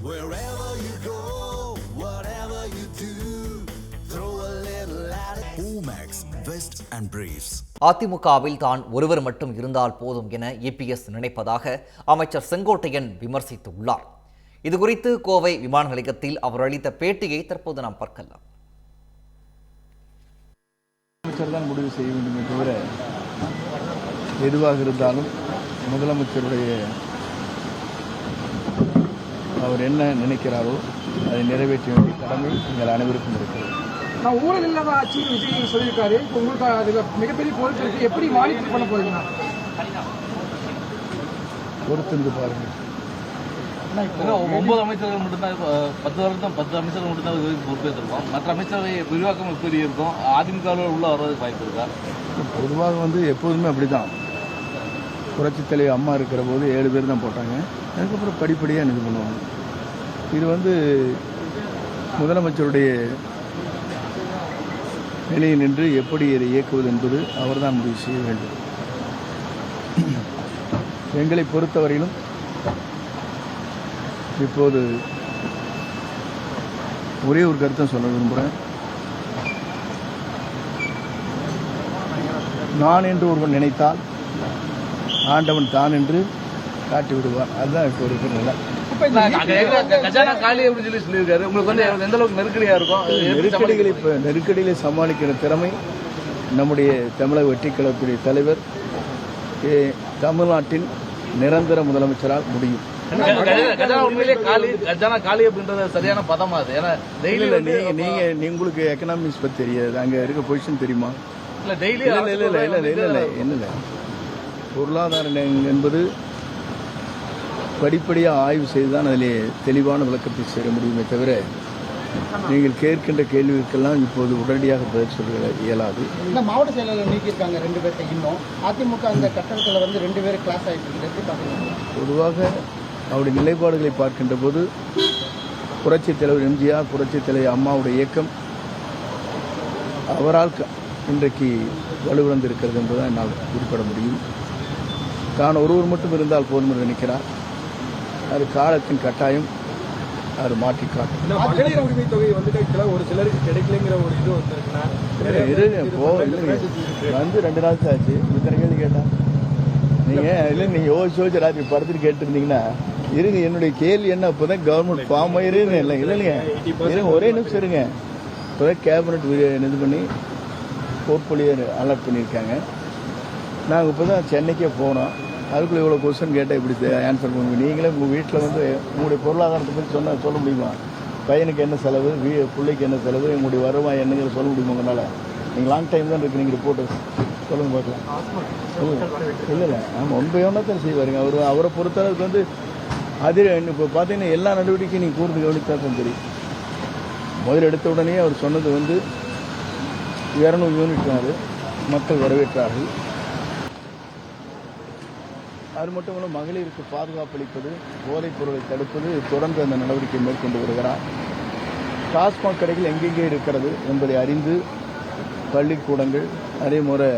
Wherever you go, whatever you do, throw a little at it. Omax, Vest and Briefs. அதிமுகவில் தான் ஒருவர் மட்டும் இருந்தால் போதும் என இபிஎஸ் நினைப்பதாக அமைச்சர் செங்கோட்டையன் விமர்சித்துள்ளார். இதுகுறித்து கோவை விமான நிலையத்தில் அவர் அளித்த பேட்டியை தற்போது நாம் பார்க்கலாம். முதலமைச்சர் தான் முடிவு செய்ய வேண்டுமே தவிர எதுவாக இருந்தாலும் முதலமைச்சருடைய அவர் என்ன நினைக்கிறாரோ அதை நிறைவேற்ற வேண்டிய கடமை எங்கள் அனைவருக்கும் இருக்கிறது. நான் ஊழல் இல்லாத ஆட்சி விஜய் சொல்லியிருக்காரு. உங்களுக்கு அதில் மிகப்பெரிய பொறுப்பு இருக்கு. எப்படி மானிட்டர் பண்ண போறீங்க? பொறுத்திருந்து பாருங்கள். 9 அமைச்சர்கள் மட்டும்தான் 10 அமைச்சர்கள் மட்டும்தான் பொறுப்பேற்றிருக்கோம். மற்ற அமைச்சரவை விரிவாக்கம் எப்படி இருக்கும்? அதிமுகவில் உள்ள வர்றதுக்கு வாய்ப்பு இருக்கா? பொதுவாக எப்போதுமே அப்படிதான். புரட்சித் தலைவர் அம்மா இருக்கிற போது 7 பேர் தான் போட்டாங்க. அதுக்கப்புறம் படிப்படியாக இது பண்ணுவாங்க. இது முதலமைச்சருடைய நிலையில் நின்று எப்படி இதை இயக்குவது என்பது அவர்தான் முடிவு செய்ய வேண்டும். எங்களை பொறுத்தவரையிலும் இப்போது ஒரே ஒரு கருத்தை சொல்ல விரும்புகிறேன். நான் என்று ஒருவன் நினைத்தால் ஆண்டவன் தான் என்று காட்டி விடுவார். அதுதான் இப்போ இருக்கிற நிலை. நெருக்கடிகளை சமாளிக்கிற திறமை நம்முடைய தமிழக வெற்றிக் கழகத்துடைய தலைவர் தமிழ்நாட்டின் நிரந்தர முதலமைச்சரால் முடியும். சரியான பதமா? உங்களுக்கு எக்கனாமிக்ஸ் பத்தி தெரியாது, அங்க இருக்க பொசிஷன் தெரியுமா? இல்ல பொருளாதாரம் என்பது படிப்படியாக ஆய்வு செய்துதான் அதிலே தெளிவான விளக்கத்தை செய்ய முடியுமே தவிர நீங்கள் கேட்கின்ற கேள்விக்கெல்லாம் இப்போது உடனடியாக பதில் சொல்ல இயலாது. இந்த மாவட்ட செயலாளர் நீக்கியிருக்காங்க 2 பேர்த்தை. இன்னும் அதிமுக அந்த கட்டடத்தில் 2 பேர் கிளாஸ் ஆகிட்டு. பொதுவாக அவருடைய நிலைப்பாடுகளை பார்க்கின்ற போது புரட்சித் தலைவர் எம்ஜிஆர், புரட்சித் தலைவர் அம்மாவுடைய இயக்கம் அவரால் இன்றைக்கு வலுவிழந்திருக்கிறது என்பதை என்னால் குறிப்பிட முடியும். தான் ஒருவர் மட்டும் இருந்தால் போதும் என்று நினைக்கிறார். அது காலத்தின் கட்டாயம் அது மாற்றி காட்டும். மகளிர் உரிமை தொகை ஒரு சிலருக்கு கிடைக்கலங்கிற ஒரு இது வந்திருக்குன்னா 2 நாள் ஆச்சு. இத்தனை கேள்வி கேட்டா நீங்கள் யோசிச்சு ராத்திரி படத்துக்கு கேட்டுருந்தீங்கன்னா இருங்க. என்னுடைய கேள்வி என்ன, இப்போதான் கவர்மெண்ட் ஃபார்ம் ஆயிருன்னு இல்லைங்க. ஒரே நிமிஷம் இருங்க. இப்போதான் கேபினட் இது பண்ணி போர்ட்போலியோ அலர்ட் பண்ணியிருக்காங்க. நாங்கள் இப்போ தான் சென்னைக்கே போனோம். அதுக்குள்ளே இவ்வளோ கொஸ்டின் கேட்டால் இப்படி ஆன்சர் பண்ணுங்க. நீங்களே உங்கள் வீட்டில் உங்களுடைய பொருளாதாரத்தை பற்றி சொல்ல முடியுமா? பையனுக்கு என்ன செலவு, பிள்ளைக்கு என்ன செலவு, உங்களுடைய வருவாய் என்னங்கிற சொல்ல முடியுமா? உங்களால் நீங்கள் லாங் டைம் தான் இருக்கிறீங்க. ரிப்போர்ட்டு சொல்லுங்க பார்க்கலாம். இல்லை ஆமாம், ஒன்பது செய்வாருங்க. அவரை பொறுத்தளவுக்கு அது இப்போ பார்த்தீங்கன்னா எல்லா நடவடிக்கையும் நீங்கள் கூர்ந்து கவனித்தா தான் தெரியும். முதல் எடுத்த உடனே அவர் சொன்னது 200 யூனிட் மக்கள் வரவேற்றார்கள். அது மட்டும் இல்லை, மகளிருக்கு பாதுகாப்பு அளிப்பது, போதைப் பொருளை தடுப்பது, தொடர்ந்து அந்த நடவடிக்கை மேற்கொண்டு வருகிறார். டாஸ்மாக் கடைகள் எங்கெங்கே இருக்கிறது என்பதை அறிந்து பள்ளிக்கூடங்கள், அதே முறை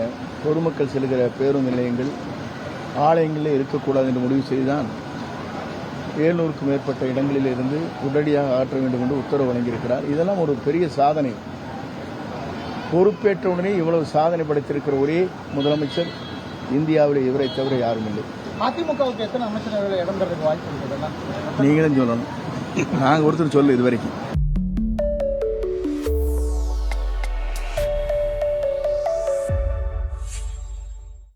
பொதுமக்கள் செல்கிற பேருந்து நிலையங்கள், ஆலயங்களில் இருக்கக்கூடாது என்று முடிவு செய்துதான் 700க்கும் மேற்பட்ட இடங்களில் இருந்து உடனடியாக ஆற்ற வேண்டும் என்று உத்தரவு வழங்கியிருக்கிறார். இதெல்லாம் ஒரு பெரிய சாதனை. பொறுப்பேற்ற உடனே இவ்வளவு சாதனை படைத்திருக்கிற ஒரே முதலமைச்சர் இந்தியாவில் இவரை தவிர யாரும் இல்லை. அதிமுகவுக்கு எத்தனை அமைச்சரவையில் இடம் பெறதுக்கு வாய்ப்பு இருக்குதுன்னா நீங்களும் சொல்லணும். நாங்கள் ஒருத்தர் சொல்லு இது வரைக்கும்.